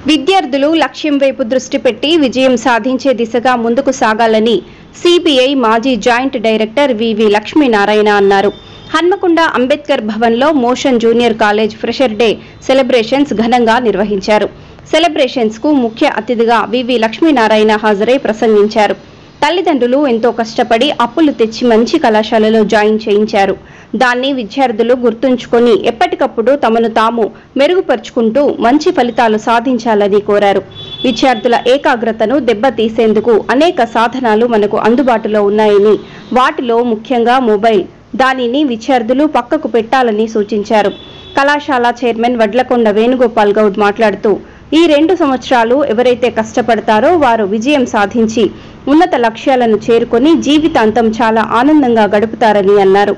విద్యార్థులు లక్ష్యం వైపు దృష్టి పెట్టి విజయం సాధించే దిశగా ముందుకు సాగాలని సిపిఐ మాజీ జాయింట్ డైరెక్టర్ వివి లక్ష్మీనారాయణ అన్నారు. హన్మకొండ అంబేద్కర్ భవన్లో motion junior college fresher day celebrations ఘనంగా నిర్వహించారు. సెలబ్రేషన్స్ కు ముఖ్య అతిథిగా వివి లక్ష్మీనారాయణ హాజరై ప్రసంగించారు. తల్లిదండ్రులు ఎంతో కష్టపడి అప్పులు తెచ్చి మంచి కళాశాలలో జాయిన్ చేయించారు. దాన్ని విద్యార్థులు గుర్తుంచుకొని ఎప్పటికప్పుడు తమను తాము మెరుగుపరుచుకుంటూ మంచి ఫలితాలు సాధించాలని కోరారు. విద్యార్థుల ఏకాగ్రతను దెబ్బతీసేందుకు అనేక సాధనాలు మనకు అందుబాటులో ఉన్నాయని, వాటిలో ముఖ్యంగా మొబైల్, దానిని విద్యార్థులు పక్కకు పెట్టాలని సూచించారు. కళాశాల చైర్మన్ వడ్లకొండ వేణుగోపాల్ గౌడ్ మాట్లాడుతూ, ఈ 2 సంవత్సరాలు ఎవరైతే కష్టపడతారో వారు విజయం సాధించి ఉన్నత లక్ష్యాలను చేరుకొని జీవితాంతం చాలా ఆనందంగా గడుపుతారని అన్నారు.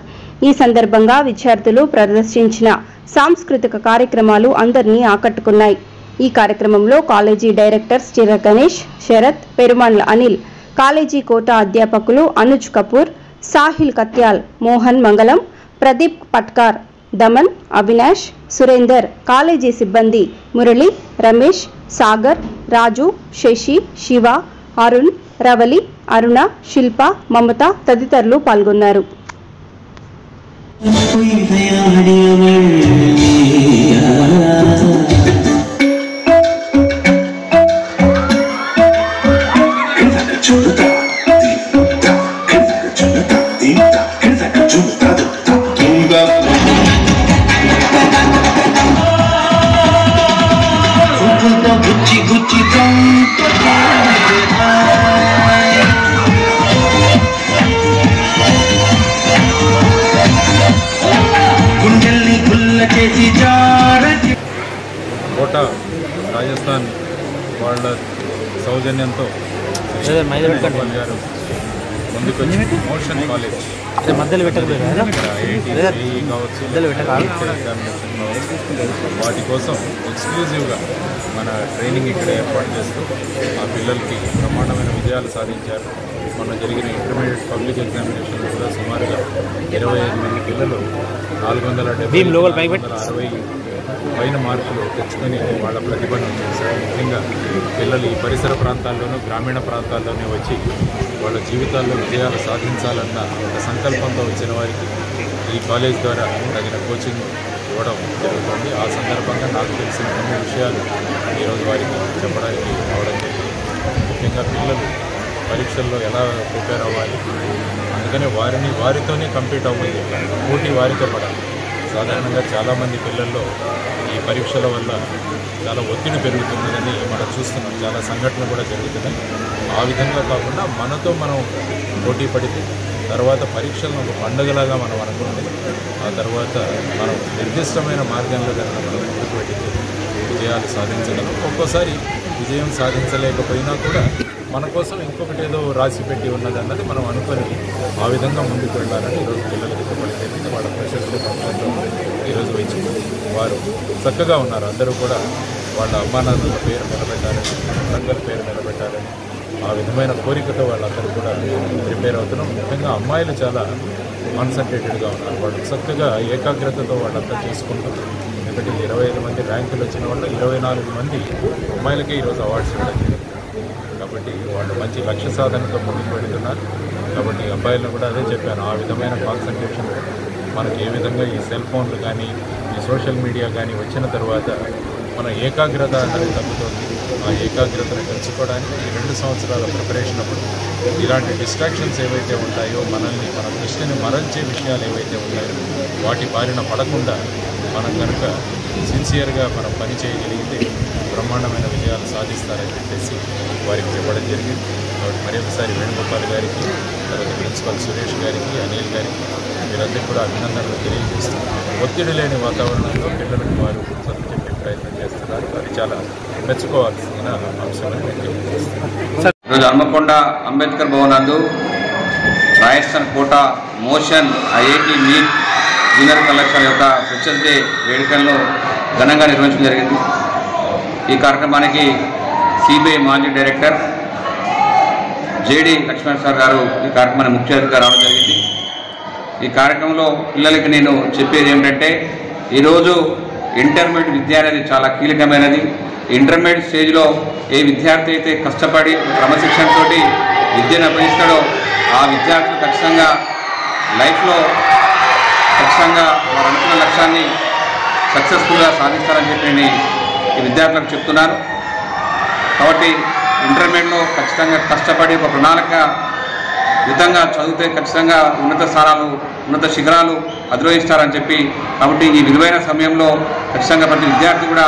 ఈ సందర్భంగా విద్యార్థులు ప్రదర్శించిన సాంస్కృతిక కార్యక్రమాలు అందరినీ ఆకట్టుకున్నాయి. ఈ కార్యక్రమంలో college directors Chira Ganesh, Sharath, Perumalla Anil, college Kota అధ్యాపకులు అనుజ్ కపూర్, సాహిల్ కత్యాల్, మోహన్ మంగళం, ప్రదీప్ పట్కార్, దమన్, అవినాష్, సురేందర్, కాలేజీ సిబ్బంది మురళి, రమేష్, సాగర్, రాజు, శశి, శివ, అరుణ్, రవలి, అరుణ, శిల్ప, మమత తదితరులు పాల్గొన్నారు. కోటా రాజస్థాన్ వాళ్ళ సౌజన్యంతో గారు ముందుకొచ్చి మోషన్ కాలేజ్ వాటి కోసం ఎక్స్క్లూజివ్గా మన ట్రైనింగ్ ఇక్కడ ఏర్పాటు చేస్తూ ఆ పిల్లలకి బ్రహ్మాండమైన విజయాలు సాధించారు. మొన్న జరిగిన ఇంటర్మీడియట్ పబ్లిక్ ఎగ్జామినేషన్ కూడా సుమారుగా 25 మంది పిల్లలు 460 పైన మార్కులు తెచ్చుకొని వాళ్ళ ప్రతిభను చేశారు. ముఖ్యంగా పిల్లలు ఈ పరిసర ప్రాంతాల్లోనూ గ్రామీణ ప్రాంతాల్లోనే వచ్చి వాళ్ళ జీవితాల్లో విజయాలు సాధించాలన్న ఒక సంకల్పంతో వచ్చిన వారికి ఈ కాలేజ్ ద్వారా తగిన కోచింగ్ ఇవ్వడం జరుగుతుంది. ఆ సందర్భంగా నాకు తెలిసిన కొన్ని విషయాలు ఈరోజు వారికి చెప్పడానికి రావడం జరిగింది. ముఖ్యంగా పిల్లలు పరీక్షల్లో ఎలా ప్రిపేర్ అవ్వాలి, అందుకని వారితోనే కంపీట్ అవ్వాలి, పోటీ వారితో పడాలి. సాధారణంగా చాలామంది పిల్లల్లో ఈ పరీక్షల వల్ల చాలా ఒత్తిడి పెరుగుతున్నదని మనం చూస్తున్నాం. చాలా సంఘటనలు కూడా జరుగుతున్నాయి. ఆ విధంగా కాకుండా మనతో మనం పోటీ పడితే తర్వాత పరీక్షలను ఒక పండుగలాగా మనం అనుకుంటే ఆ తర్వాత మనం నిర్దిష్టమైన మార్గంలో కనుక మనం ముందుకు వెళితే విజయాలు సాధించగలం. ఒక్కోసారి విజయం సాధించలేకపోయినా కూడా మన కోసం ఇంకొకటి ఏదో రాసి పెట్టి ఉన్నది అన్నది మనం అనుకొని ఆ విధంగా ముందుకు వెళ్ళాలని ఈరోజు పిల్లలకి చెప్పబడింది. వాళ్ళ ప్రశస్తి ఫంక్షన్లో ఈరోజు వచ్చి వారు చక్కగా ఉన్నారు. అందరూ కూడా వాళ్ళ అమ్మానాన్నల పేరు నిలబెట్టాలని, రంగుల పేరు నిలబెట్టాలని ఆ విధమైన కోరికతో వాళ్ళందరూ కూడా ప్రిపేర్ అవుతున్నాం. ముఖ్యంగా అమ్మాయిలు చాలా కాన్సన్ట్రేటెడ్గా ఉన్నారు. వాళ్ళు చక్కగా ఏకాగ్రతతో వాళ్ళంతా చేసుకుంటారు. ఎందుకంటే 25 మంది ర్యాంకులు వచ్చిన వాళ్ళు 24 మంది అమ్మాయిలకే ఈరోజు అవార్డ్స్ ఇవ్వడం జరిగింది. కాబట్టి వాళ్ళు మంచి లక్ష్య సాధనతో ముందుకు పెడుతున్నారు. కాబట్టి అబ్బాయిలను కూడా అదే చెప్పాను, ఆ విధమైన కాన్సన్ట్రేషన్ మనకి ఏ విధంగా ఈ సెల్ ఫోన్లు కానీ ఈ సోషల్ మీడియా కానీ వచ్చిన తర్వాత మన ఏకాగ్రత అనేది తగ్గుతుంది. ఆ ఏకాగ్రతను పెంచుకోవడానికి ఈ 2 సంవత్సరాల ప్రిపరేషన్ అప్పుడు ఇలాంటి డిస్ట్రాక్షన్స్ ఏవైతే ఉంటాయో, మన దృష్టిని మరల్చే విషయాలు ఏవైతే ఉన్నాయో వాటి బారిన పడకుండా మనం కనుక సిన్సియర్గా మనం పని చేయగలిగితే బ్రహ్మాండమైన విజయాలు సాధిస్తారని చెప్పేసి వారికి చెప్పడం జరిగింది. కాబట్టి మరొకసారి వేణుగోపాల్ గారికి, తర్వాత ప్రిన్సిపల్ సురేష్ గారికి, అనిల్ గారికి వీరందరికీ కూడా అభినందనలు తెలియజేస్తూ ఒత్తిడి లేని వాతావరణంలో పిల్లలకు వారు చదువు చెప్పే ప్రయత్నం చేస్తున్నారు. అది చాలా మెచ్చుకోవాల్సిన అంశమని నేను తెలియజేస్తున్నాను. ఈరోజు హన్మకొండ అంబేద్కర్ భవన్ నందు Rajasthan Kota Motion IIT NEET junior కళాశాల యొక్క ఫ్రెషర్స్ డే వేడుకలను ఘనంగా నిర్వహించడం జరిగింది. ఈ కార్యక్రమానికి సిబిఐ మాజీ డైరెక్టర్ జేడి లక్ష్మణ్ సార్ గారు ఈ కార్యక్రమాన్ని ముఖ్య అతిథిగా రావడం జరిగింది. ఈ కార్యక్రమంలో పిల్లలకి నేను చెప్పేది ఏమిటంటే, ఈరోజు ఇంటర్మీడియట్ విద్య అనేది చాలా కీలకమైనది. ఇంటర్మీడియట్ స్టేజ్లో ఏ విద్యార్థి అయితే కష్టపడి క్రమశిక్షణతో విద్యను అభ్యసిస్తాడో ఆ విద్యార్థులు ఖచ్చితంగా లైఫ్లో ఖచ్చితంగా వారు అనుకున్న లక్ష్యాన్ని సక్సెస్ఫుల్గా సాధిస్తారని చెప్పి నేను ఈ విద్యార్థులకు చెప్తున్నాను. కాబట్టి ఇంటర్మీడియట్లో ఖచ్చితంగా కష్టపడి ఒక ప్రణాళిక యుద్ధంగా చదివితే ఖచ్చితంగా ఉన్నత స్థానాలు ఉన్నత శిఖరాలు అధిరోహిస్తారని చెప్పి, కాబట్టి ఈ విలువైన సమయంలో ఖచ్చితంగా ప్రతి విద్యార్థి కూడా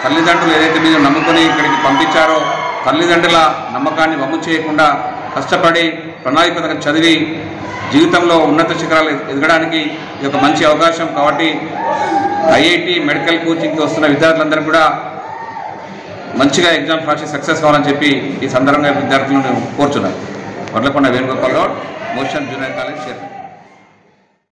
తల్లిదండ్రులు ఏదైతే మీరు నమ్ముకొని ఇక్కడికి పంపించారో తల్లిదండ్రుల నమ్మకాన్ని వమ్ము చేయకుండా కష్టపడి ప్రణాళికగా చదివి జీవితంలో ఉన్నత శిఖరాలు ఎదగడానికి ఇది ఒక మంచి అవకాశం. కాబట్టి ఐఐటి మెడికల్ కోచింగ్కి వస్తున్న విద్యార్థులందరూ కూడా మంచిగా ఎగ్జామ్స్ రాసి సక్సెస్ కావాలని చెప్పి ఈ సందర్భంగా విద్యార్థులను కోరుచున్నాను. Vadlakonda Venugopal Goud, motion junior college chairman.